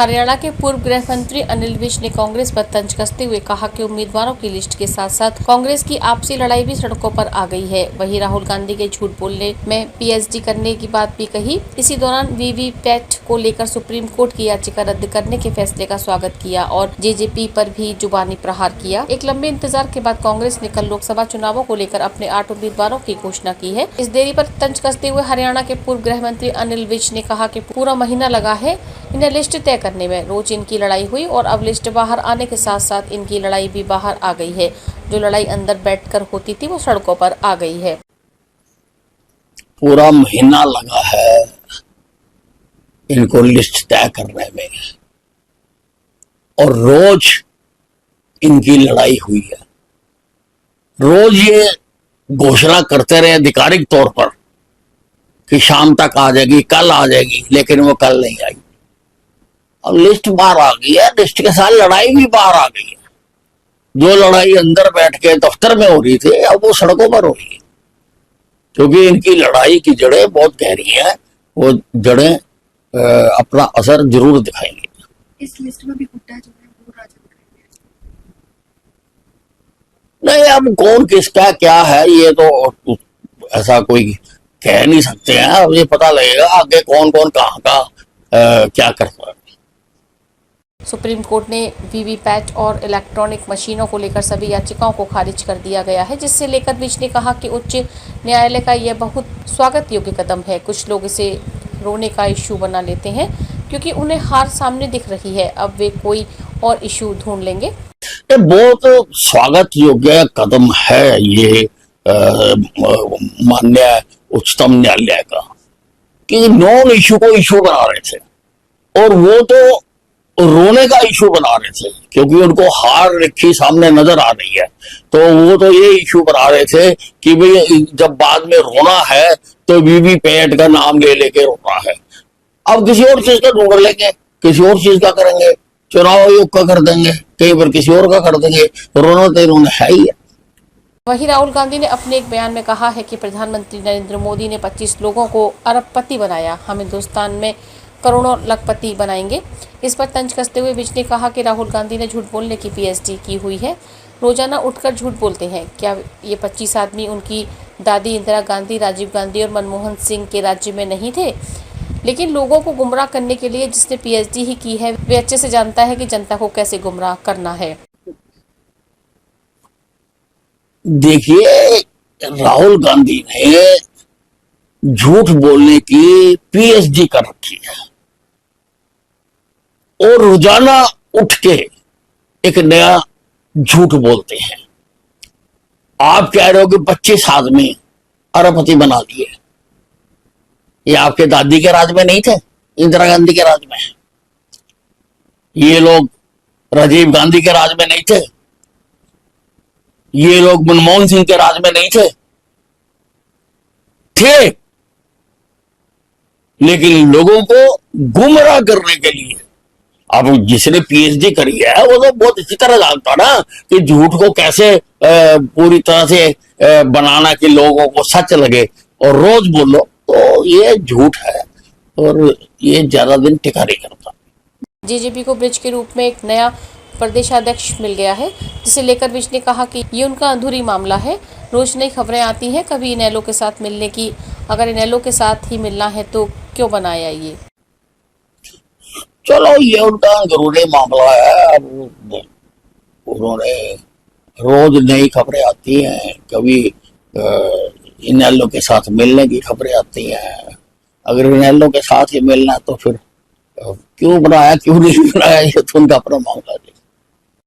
हरियाणा के पूर्व गृह मंत्री अनिल विज ने कांग्रेस पर तंज कसते हुए कहा कि उम्मीदवारों की लिस्ट के साथ साथ कांग्रेस की आपसी लड़ाई भी सड़कों पर आ गई है। वहीं राहुल गांधी के झूठ बोलने में पीएचडी करने की बात भी कही। इसी दौरान वीवीपैट को लेकर सुप्रीम कोर्ट की याचिका रद्द करने के फैसले का स्वागत किया और जेजेपी पर भी जुबानी प्रहार किया। एक लंबे इंतजार के बाद कांग्रेस ने कल लोकसभा चुनावों को लेकर अपने 8 उम्मीदवारों की घोषणा की है। इस देरी पर तंज कसते हुए हरियाणा के पूर्व गृह मंत्री अनिल विज ने कहा कि पूरा महीना लगा है इन्हें लिस्ट तय करने में। रोज इनकी लड़ाई हुई और अब लिस्ट बाहर आने के साथ साथ इनकी लड़ाई भी बाहर आ गई है। जो लड़ाई अंदर बैठकर होती थी वो सड़कों पर आ गई है। पूरा महीना लगा है इनको लिस्ट तय करने में और रोज इनकी लड़ाई हुई है। रोज ये घोषणा करते रहे आधिकारिक तौर पर कि शाम तक आ जाएगी, कल आ जाएगी, लेकिन वो कल नहीं आई। अब लिस्ट बाहर आ गई है, लिस्ट के साथ लड़ाई भी बाहर आ गई है। जो लड़ाई अंदर बैठ के दफ्तर में हो रही थी अब वो सड़कों पर हो रही है, क्योंकि इनकी लड़ाई की जड़ें बहुत गहरी हैं। वो जड़ें अपना असर जरूर दिखाएंगे। इस लिस्ट में भी हुड्डा जो है वो राजन नहीं, अब कौन किसका क्या है ये तो ऐसा कोई कह नहीं सकते हैं। अब ये पता लगेगा आगे कौन कौन कहाँ का क्या करता है। सुप्रीम कोर्ट ने वीवीपैट और इलेक्ट्रॉनिक मशीनों को लेकर सभी याचिकाओं को खारिज कर दिया गया है, जिससे लेकर विज ने कहा कि उच्च न्यायालय का यह बहुत स्वागत योग्य कदम है। कुछ लोग इसे रोने का इशू बना लेते हैं क्योंकि उन्हें हार सामने दिख रही है। अब वे कोई और इशू ढूंढ लेंगे। ये बहुत स्वागत योग्य कदम है ये माननीय उच्चतम न्यायालय का, कि नॉन इशू को इशू बना रहे थे और वो तो रोने का इशू बना रहे थे क्योंकि उनको हार लिखी सामने नजर आ रही है। तो वो तो ये इशू बना रहे थे कि भाई जब बाद में रोना है तो वीवीपैट का नाम ले लेके रोना है। अब किसी और चीज का ढूंढ लेंगे, किसी और चीज का करेंगे, चुनाव आयोग का कर देंगे, कहीं पर किसी और का कर देंगे। रोना तो इन्होंने है ही है। वहीं राहुल गांधी ने अपने एक बयान में कहा है कि प्रधानमंत्री नरेंद्र मोदी ने 25 लोगों को अरबपति बनाया, हम हिंदुस्तान में करोड़ों लखपति बनाएंगे। इस पर तंज कसते हुए विज ने कहा कि राहुल गांधी ने झूठ बोलने की पीएचडी की हुई है, रोजाना उठकर झूठ बोलते हैं। क्या ये 25 आदमी उनकी दादी इंदिरा गांधी, राजीव गांधी और मनमोहन सिंह के राज्य में नहीं थे? लेकिन लोगों को गुमराह करने के लिए जिसने पीएचडी ही की है वे अच्छे से जानता है कि जनता को कैसे गुमराह करना है। देखिए, राहुल गांधी ने झूठ बोलने की पीएचडी कर रखी है और रोजाना उठ के एक नया झूठ बोलते हैं। आप कह रहे हो कि 25 आदमी अरबपति बना दिए, ये आपके दादी के राज में नहीं थे, इंदिरा गांधी के राज में? ये लोग राजीव गांधी के राज में नहीं थे? ये लोग मनमोहन सिंह के राज में नहीं थे? लेकिन लोगों को गुमराह करने के लिए, अब जिसने पीएचडी करी है वो तो बहुत अच्छी तरह जानता ना कि झूठ को कैसे पूरी तरह से बनाना कि लोगों को सच लगे और रोज बोलो। तो ये झूठ है और ये ज्यादा दिन टिका नहीं करता। जेजेपी को ब्रिज के रूप में एक नया प्रदेशाध्यक्ष मिल गया है, जिसे लेकर विज ने कहा कि ये उनका अधूरी मामला है। रोज नई खबरें आती हैं, कभी इनेलो के साथ मिलने की, अगर इनेलो के साथ ही मिलना है तो क्यों बनाया ये? चलो, ये उनका जरूरी मामला है। अब उन्होंने रोज नई खबरें आती हैं, कभी इनेलो के साथ मिलने की खबरें आती हैं। अगर इनेलो के साथ ही मिलना है तो फिर क्यों बनाया, क्यों नहीं बनाया, ये तो उनका अपना मामला है।